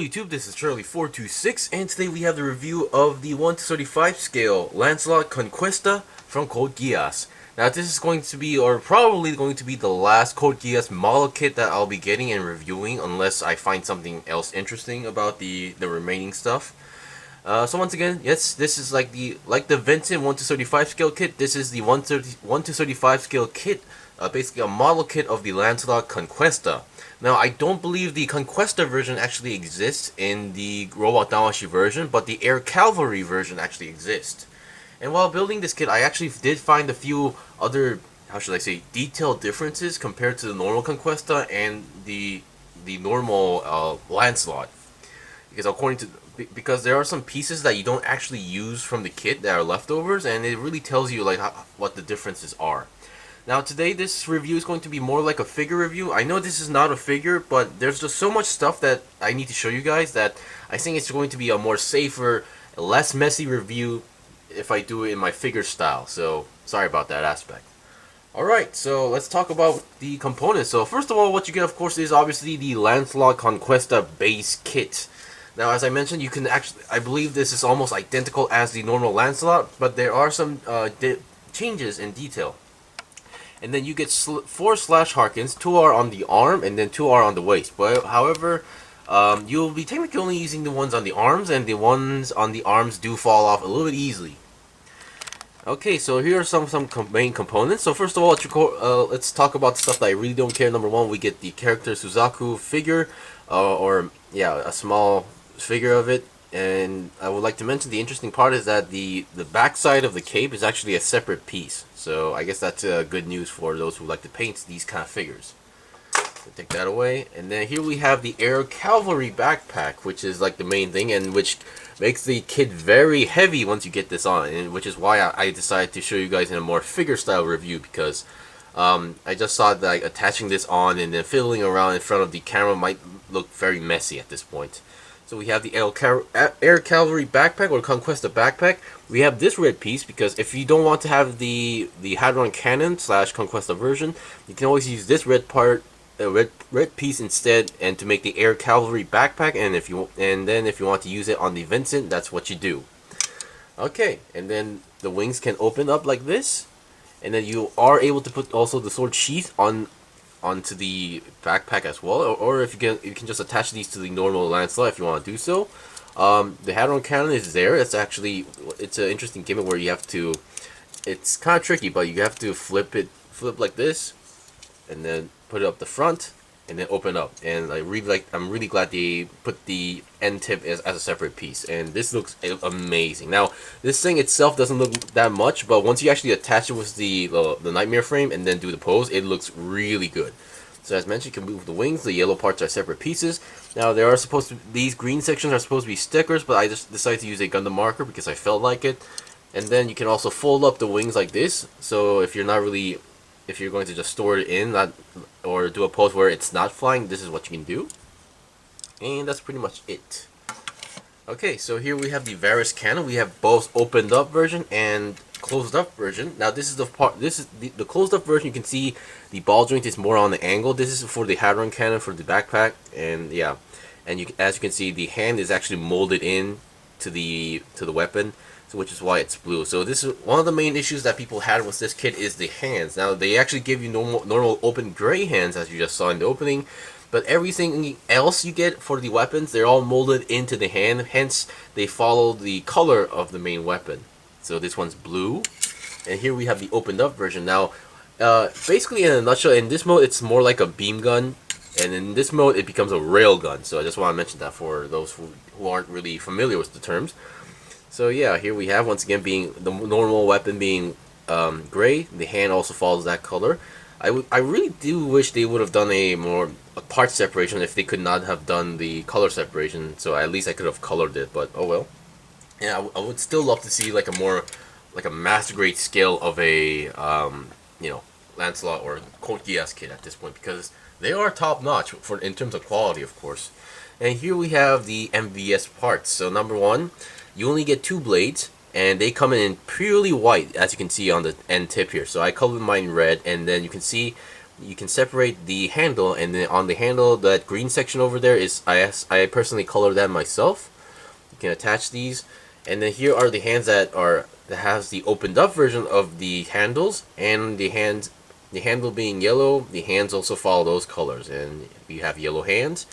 Hello YouTube, this is Charlie426, and today we have the review of the 1/35 scale Lancelot Conquista from Code Geass. Now this is going to be, or probably going to be, the last Code Geass model kit that I'll be getting and reviewing, unless I find something else interesting about the remaining stuff. So once again, yes, this is like the Vincent 1/35 scale kit. This is the 1/35 scale kit, basically a model kit of the Lancelot Conquista. Now, I don't believe the Conquista version actually exists in the Robot Damashi version, but the Air Calvary version actually exists. And while building this kit, I actually did find a few other, how should I say, detailed differences compared to the normal Conquista and the normal Lancelot. Because there are some pieces that you don't actually use from the kit that are leftovers, and it really tells you like what the differences are. Now today this review is going to be more like a figure review. I know this is not a figure, but there's just so much stuff that I need to show you guys that I think it's going to be a more safer, less messy review if I do it in my figure style. So sorry about that aspect. Alright, so let's talk about the components. So first of all, what you get of course is obviously the Lancelot Conquista base kit. Now as I mentioned, you can actually, I believe this is almost identical as the normal Lancelot, but there are some changes in detail. And then you get 4 slash harkens. 2 are on the arm and then 2 are on the waist. But however, you'll be technically only using the ones on the arms, and the ones on the arms do fall off a little bit easily. Okay, so here are some main components. So first of all, let's talk about the stuff that I really don't care. Number one, we get the character Suzaku figure, a small figure of it. And I would like to mention the interesting part is that the back side of the cape is actually a separate piece. So I guess that's good news for those who like to paint these kind of figures. So take that away. And then here we have the Air Calvary backpack, which is like the main thing, and which makes the kit very heavy once you get this on. And which is why I decided to show you guys in a more figure style review, because I just saw that like, attaching this on and then fiddling around in front of the camera might look very messy at this point. So we have the Air Calvary backpack, or Conquista backpack. We have this red piece because if you don't want to have the hadron cannon slash Conquista version, you can always use this red piece instead, and to make the Air Calvary backpack. And then if you want to use it on the Vincent, that's what you do. Okay, and then the wings can open up like this, and then you are able to put also the sword sheath onto the backpack as well, or if you can just attach these to the normal Lancelot if you want to do so. The hadron cannon is there. It's an interesting gimmick where you have to, it's kind of tricky, but you have to flip like this, and then put it up the front, and then open up. And I'm really glad they put the end tip as a separate piece, and this looks amazing. Now this thing itself doesn't look that much, but once you actually attach it with the knightmare frame and then do the pose, it looks really good. So as mentioned, you can move the wings. The yellow parts are separate pieces. Now these green sections are supposed to be stickers, but I just decided to use a Gundam marker because I felt like it. And then you can also fold up the wings like this, so if you're going to just store it in, or do a pose where it's not flying, this is what you can do. And that's pretty much it. Okay, so here we have the Varus cannon. We have both opened up version and closed up version. Now this is the closed up version. You can see the ball joint is more on the angle. This is for the hadron cannon for the backpack, and yeah, and as you can see, the hand is actually molded in to the weapon. So which is why it's blue. So this is one of the main issues that people had with this kit, is the hands. Now they actually give you normal open gray hands, as you just saw in the opening, but everything else you get for the weapons, they're all molded into the hand. Hence they follow the color of the main weapon. So this one's blue, and here we have the opened up version. Now basically in a nutshell, in this mode it's more like a beam gun, and in this mode it becomes a rail gun. So I just want to mention that for those who aren't really familiar with the terms. So yeah, here we have, once again, being the normal weapon being gray. The hand also follows that color. I really do wish they would have done a part separation if they could not have done the color separation. So at least I could have colored it, but oh well. Yeah, I would still love to see like a master grade scale of a Lancelot or Code Geass kit at this point, because they are top notch in terms of quality, of course. And here we have the MVS parts. So number one, you only get 2 blades, and they come in purely white, as you can see on the end tip here. So I colored mine red, and then you can see you can separate the handle, and then on the handle, that green section over there is I personally color that myself. You can attach these, and then here are the hands that has the opened up version of the handles, and the handle being yellow, the hands also follow those colors, and you have yellow hands.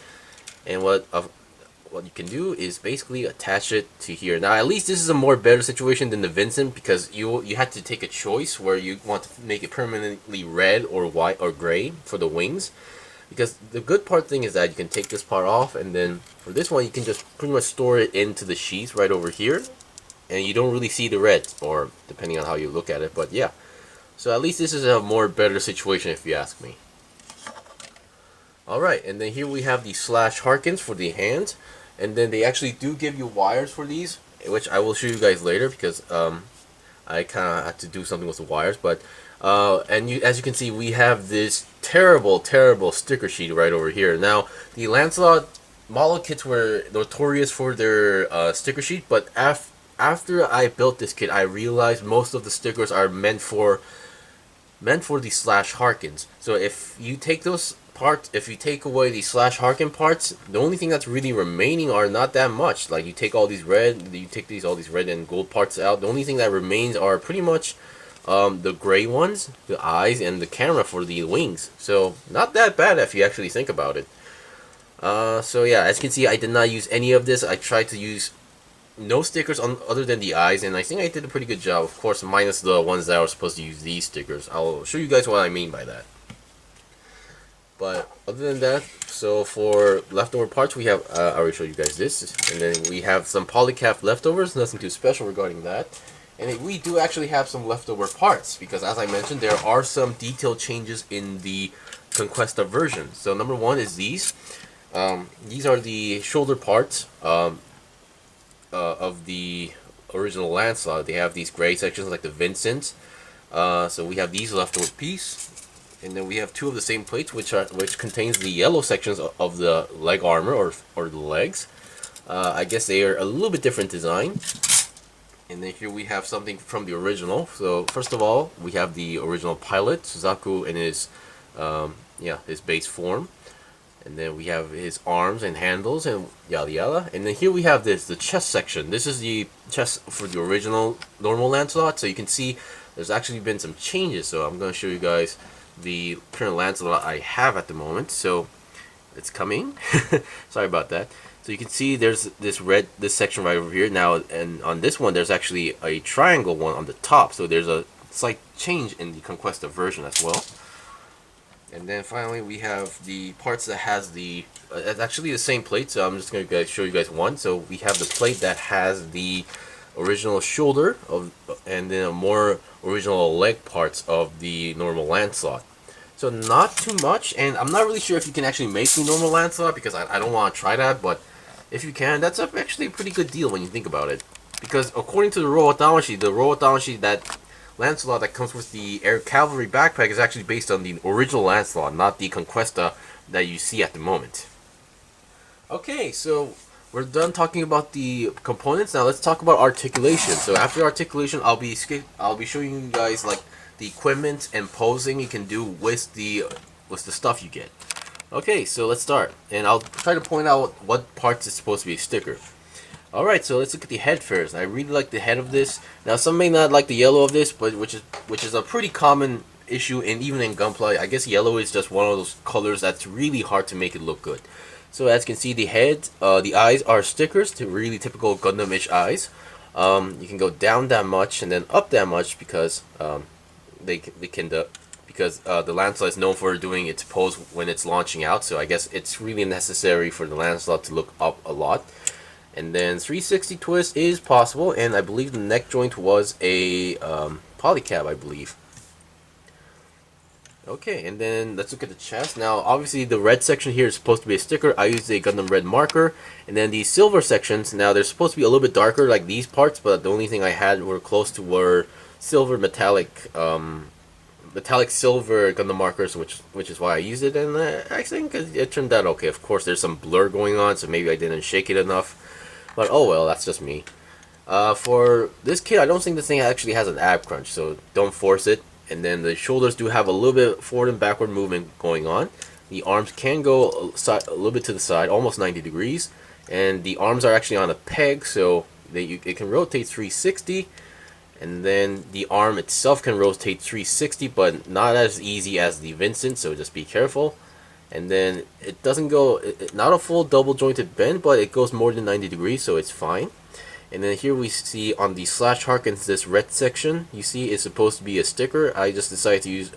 And what you can do is basically attach it to here. Now, at least this is a more better situation than the Vincent, because you had to take a choice where you want to make it permanently red or white or gray for the wings. Because the good thing is that you can take this part off, and then for this one you can just pretty much store it into the sheath right over here, and you don't really see the red, or depending on how you look at it. But yeah, so at least this is a more better situation if you ask me. Alright, and then here we have the slash harkens for the hands, and then they actually do give you wires for these, which I will show you guys later, because I kind of had to do something with the wires. But as you can see, we have this terrible sticker sheet right over here. Now, the Lancelot model kits were notorious for their sticker sheet, but after I built this kit, I realized most of the stickers are meant for the slash harkens. So if you take those parts, if you take away the slash harken parts, the only thing that's really remaining are not that much. Like, you take all these red, all these red and gold parts out. The only thing that remains are pretty much the gray ones, the eyes, and the camera for the wings. So not that bad if you actually think about it. So yeah, as you can see, I did not use any of this. I tried to use no stickers other than the eyes, and I think I did a pretty good job, of course, minus the ones that are supposed to use these stickers. I'll show you guys what I mean by that. But other than that, so for leftover parts, we have, I already showed you guys this, and then we have some polycap leftovers, nothing too special regarding that. And we do actually have some leftover parts, because as I mentioned, there are some detailed changes in the Conquista version. So number one is these. These are the shoulder parts of the original Lancelot. They have these gray sections like the Vincent. So we have these leftover piece, and then we have two of the same plates, which contains the yellow sections of the leg armor or the legs. I guess they are a little bit different design. And then here we have something from the original. So first of all, we have the original pilot Suzaku in his his base form. And then we have his arms and handles and yada yada. And then here we have the chest section. This is the chest for the original normal Lancelot. So you can see there's actually been some changes. So I'm going to show you guys the current Lancelot I have at the moment. So it's coming. Sorry about that. So you can see there's this section right over here now, and on this one there's actually a triangle one on the top. So there's a slight change in the Conquista version as well. And then finally we have the parts that has it's actually the same plate, so I'm just going to show you guys one. So we have the plate that has the original shoulder and then a more original leg parts of the normal Lancelot. So not too much, and I'm not really sure if you can actually make the normal Lancelot, because I don't want to try that, but if you can, that's actually a pretty good deal when you think about it. Because according to the Roatamashi, that Lancelot that comes with the Air Calvary backpack is actually based on the original Lancelot, not the Conquista that you see at the moment. Okay, so we're done talking about the components. Now let's talk about articulation. So after articulation, I'll be showing you guys like the equipment and posing you can do with the stuff you get. Okay, so let's start, and I'll try to point out what parts is supposed to be a sticker. Alright, so let's look at the head first. I really like the head of this. Now some may not like the yellow of this, but which is a pretty common issue, and even in Gunpla, I guess yellow is just one of those colors that's really hard to make it look good. So as you can see, the head, the eyes are stickers, to really typical Gundam-ish eyes. You can go down that much and then up that much because the Lancelot is known for doing its pose when it's launching out, so I guess it's really necessary for the Lancelot to look up a lot. And then 360 twist is possible, and I believe the neck joint was a polycab, I believe. Okay, and then let's look at the chest. Now, obviously, the red section here is supposed to be a sticker. I used a Gundam Red marker. And then the silver sections, now they're supposed to be a little bit darker, like these parts, but the only thing I had were close to were silver metallic silver Gundam markers, which is why I used it, and I think it turned out okay. Of course, there's some blur going on, so maybe I didn't shake it enough. But oh well, that's just me. For this kit, I don't think this thing actually has an ab crunch, so don't force it. and then the shoulders do have a little bit forward and backward movement going on. The arms can go a little bit to the side, almost 90 degrees, and the arms are actually on a peg, so it can rotate 360, and then the arm itself can rotate 360, but not as easy as the Vincent, so just be careful. And then it doesn't go, not a full double jointed bend, but it goes more than 90 degrees, so it's fine. And then here we see on the slash harkens, this red section you see is supposed to be a sticker. I just decided to use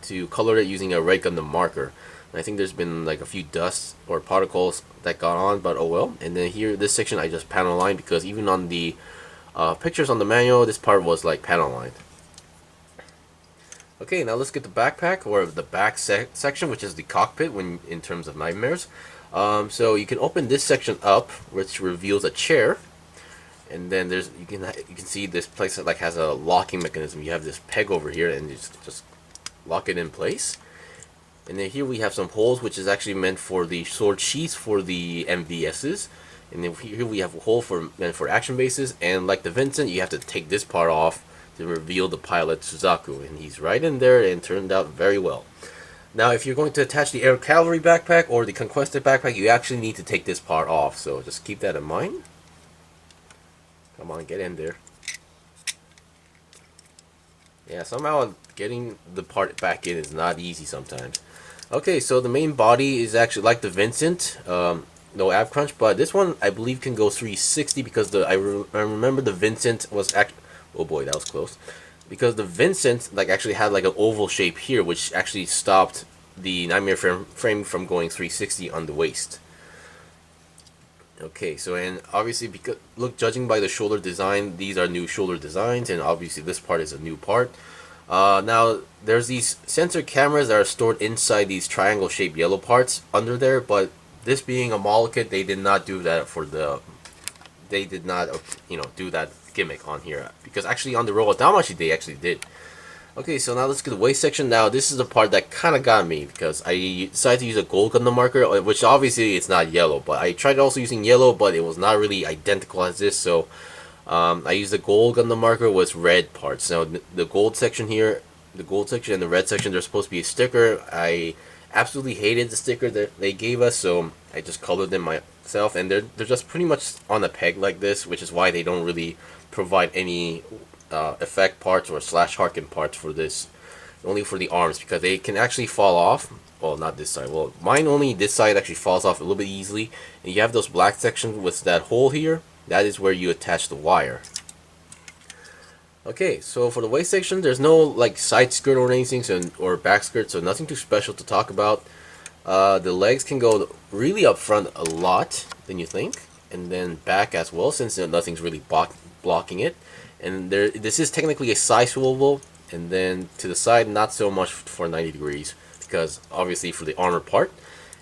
to color it using a red Gundam marker. And I think there's been like a few dusts or particles that got on, but oh well. And then here, this section I just panel lined because even on the pictures on the manual, this part was like panel lined. Okay, now let's get the backpack, or the back section, which is the cockpit when in terms of Knightmares. So you can open this section up, which reveals a chair. And then there's you can see this place that like has a locking mechanism. You have this peg over here, and you just lock it in place. And then here we have some holes, which is actually meant for the sword sheaths for the MVSs. And then here we have a hole meant for action bases. And like the Vincent, you have to take this part off to reveal the pilot Suzaku, and he's right in there and turned out very well. Now, if you're going to attach the Air Calvary backpack or the Conquista backpack, you actually need to take this part off. So just keep that in mind. Come on, get in there. Yeah, somehow getting the part back in is not easy sometimes. Okay, so the main body is actually like the Vincent, no ab crunch, but this one I believe can go 360 because I remember the Vincent was actually, oh boy, that was close, because the Vincent like actually had like an oval shape here, which actually stopped the Knightmare frame from going 360 on the waist. Okay, so and obviously because judging by the shoulder design, these are new shoulder designs, and obviously this part is a new part. Now there's these sensor cameras that are stored inside these triangle shaped yellow parts under there, but this being a model kit, they did not do that do that gimmick on here, because actually on the Royal Damashi they actually did. Okay, so now let's get the waist section. Now this is the part that kind of got me because I decided to use a gold Gundam marker, which obviously it's not yellow, but I tried also using yellow, but it was not really identical as this, so I used the gold Gundam marker with red parts. Now the gold section here, the gold section and the red section, they're supposed to be a sticker. I absolutely hated the sticker that they gave us, so I just colored them myself, and they're just pretty much on a peg like this, which is why they don't really provide any effect parts or slash harken parts for this, only for the arms, because they can actually fall off. Well, not this side, well mine only this side actually falls off a little bit easily, and you have those black sections with that hole here, that is where you attach the wire. Okay, so for the waist section, there's no like side skirt or anything, or back skirt, so nothing too special to talk about. The legs can go really up front a lot than you think, and then back as well, since nothing's really blocking it. And this is technically a side swivel, and then to the side, not so much for 90 degrees, because obviously for the armor part.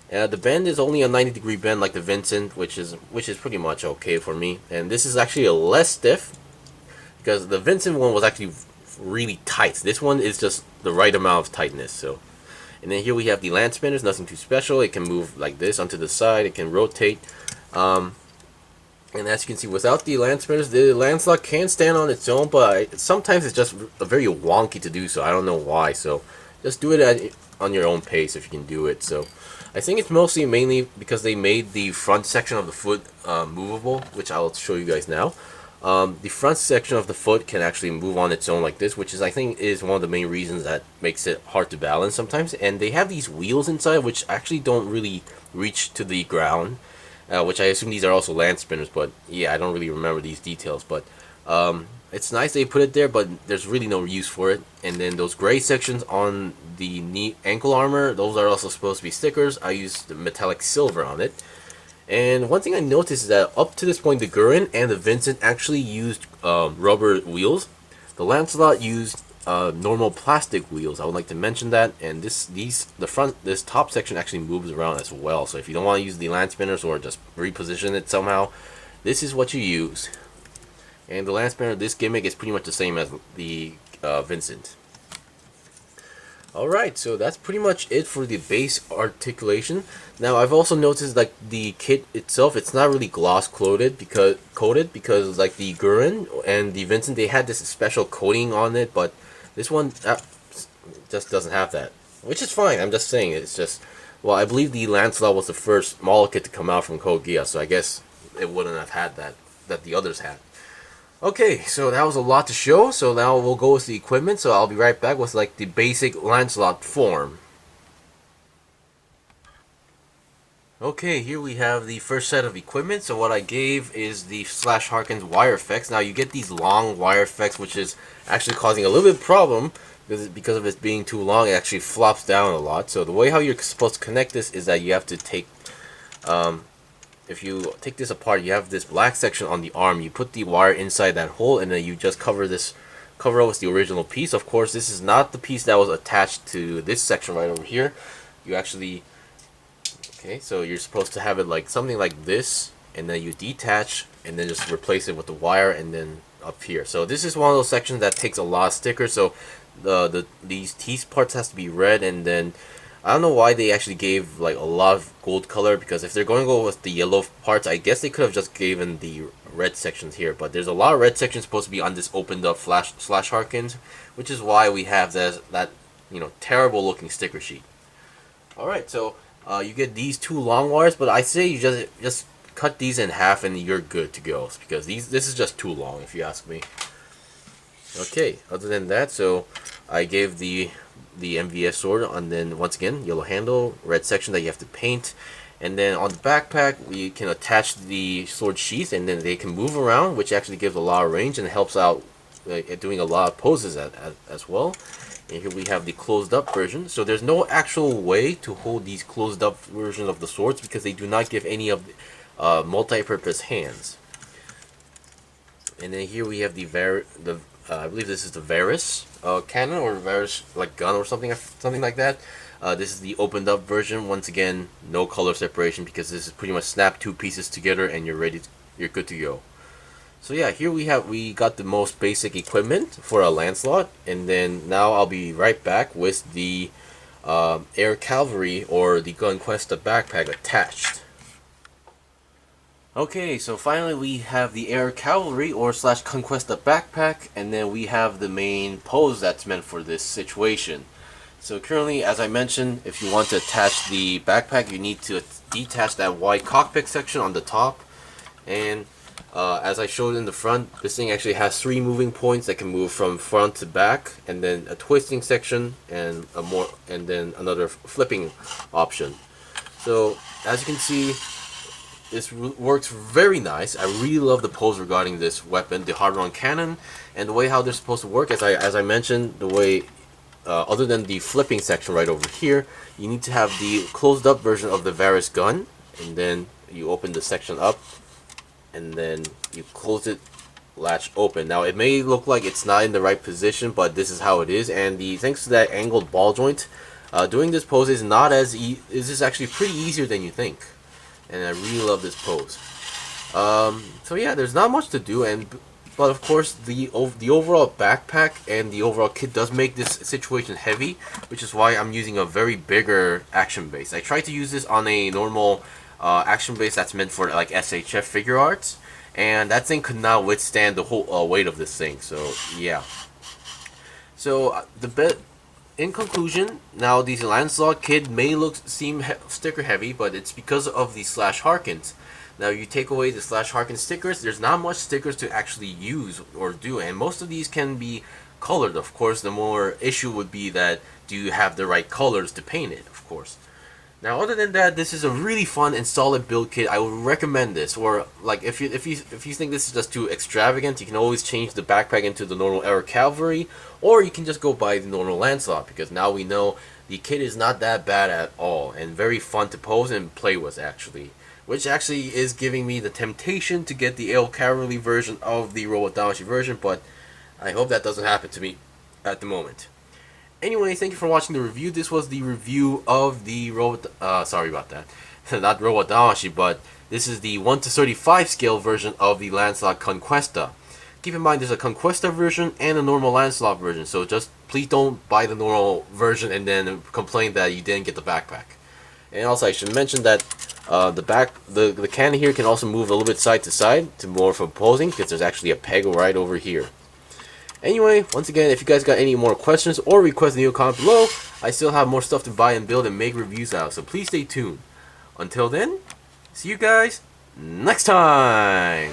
The bend is only a 90-degree bend like the Vincent, which is pretty much okay for me. And this is actually a less stiff, because the Vincent one was actually really tight. This one is just the right amount of tightness. So, and then here we have the lance spinners, nothing too special. It can move like this onto the side. It can rotate. And as you can see, without the lance spinners, the Lancelot can stand on its own, but sometimes it's just very wonky to do so. I don't know why. So just do it on your own pace if you can do it. So I think it's mainly because they made the front section of the foot movable, which I'll show you guys now. The front section of the foot can actually move on its own like this, which is I think is one of the main reasons that makes it hard to balance sometimes. And they have these wheels inside, which actually don't really reach to the ground. Which I assume these are also lance spinners, but yeah, I don't really remember these details. But it's nice they put it there, but there's really no use for it. And then those gray sections on the knee ankle armor, those are also supposed to be stickers. I used the metallic silver on it. And one thing I noticed is that up to this point, the Gurren and the Vincent actually used rubber wheels. The Lancelot used normal plastic wheels. I would like to mention that. And this top section actually moves around as well. So if you don't want to use the lance spinners or just reposition it somehow, this is what you use. And the lance spinner, this gimmick is pretty much the same as the Vincent. Alright, so that's pretty much it for the base articulation. Now I've also noticed like the kit itself, it's not really gloss coated because like the Gurren and the Vincent, they had this special coating on it, but This one just doesn't have that, which is fine. I'm just saying it's just, well, I believe the Lancelot was the first model kit to come out from Code Geass, so I guess it wouldn't have had that the others had. Okay, so that was a lot to show, so now we'll go with the equipment, so I'll be right back with like the basic Lancelot form. Okay, here we have the first set of equipment. So what I gave is the slash harkens wire effects. Now you get these long wire effects, which is actually causing a little bit of problem because of it being too long. It actually flops down a lot. So the way how you're supposed to connect this is that you have to take, if you take this apart, you have this black section on the arm. You put the wire inside that hole, and then you just cover over with the original piece. Of course, this is not the piece that was attached to this section right over here. You actually, okay, so you're supposed to have it like something like this, and then you detach and then just replace it with the wire, and then up here. So this is one of those sections that takes a lot of stickers. So these teeth parts has to be red, and then I don't know why they actually gave like a lot of gold color, because if they're going to go with the yellow parts, I guess they could have just given the red sections here. But there's a lot of red sections supposed to be on this opened up slash harkens, which is why we have that terrible looking sticker sheet. All right, so you get these two long wires, but I say you just cut these in half and you're good to go, because this is just too long if you ask me. Okay, other than that, so I gave the MVS sword, and then once again yellow handle, red section that you have to paint, and then on the backpack we can attach the sword sheath, and then they can move around, which actually gives a lot of range and helps out doing a lot of poses as well. And here we have the closed up version. So there's no actual way to hold these closed up versions of the swords, because they do not give any of the multi-purpose hands. And then here we have the I believe this is the Varus cannon, or Varus like gun, or something like that. This is the opened up version. Once again, no color separation, because this is pretty much snap two pieces together and you're good to go. So yeah, here we got the most basic equipment for a Lancelot, and then now I'll be right back with the Air Calvary or the Conquista backpack attached. Okay, so finally we have the Air Calvary or slash Conquista backpack, and then we have the main pose that's meant for this situation. So currently, as I mentioned, if you want to attach the backpack, you need to detach that white cockpit section on the top, and as I showed in the front, this thing actually has 3 moving points that can move from front to back, and then a twisting section, and then another flipping option. So as you can see, this works very nice. I really love the pose regarding this weapon, the hadron cannon, and the way how they're supposed to work. As I mentioned, the way other than the flipping section right over here, you need to have the closed up version of the Varus gun, and then you open the section up, and then you close it, latch open. Now it may look like it's not in the right position, but this is how it is, and thanks to that angled ball joint, doing this pose is not as this is actually pretty easier than you think, and I really love this pose. So yeah, there's not much to do, but of course the overall backpack and the overall kit does make this situation heavy, which is why I'm using a very bigger action base. I tried to use this on a normal action base that's meant for like SHF figure arts, and that thing could not withstand the whole weight of this thing. So yeah. So in conclusion, now the Lancelot kit may seem sticker heavy, but it's because of the slash harkens. Now you take away the slash harken stickers, there's not much stickers to actually use or do, and most of these can be colored. Of course, the more issue would be that do you have the right colors to paint it, of course. Now, other than that, this is a really fun and solid build kit. I would recommend this. Or like if you think this is just too extravagant, you can always change the backpack into the normal Air Calvary, or you can just go buy the normal Lancelot, because now we know the kit is not that bad at all and very fun to pose and play with actually. Which actually is giving me the temptation to get the Air Calvary version of the Robot Damacy version, but I hope that doesn't happen to me at the moment. Anyway, thank you for watching the review. This was the review of the sorry about that. Not Robot Damacy, but this is the 1:35 scale version of the Lancelot Conquista. Keep in mind there's a Conquista version and a normal Lancelot version, so just please don't buy the normal version and then complain that you didn't get the backpack. And also I should mention that the cannon here can also move a little bit side to side to more for posing, because there's actually a peg right over here. Anyway, once again, if you guys got any more questions or requests, leave a comment below. I still have more stuff to buy and build and make reviews out, so please stay tuned. Until then, see you guys next time!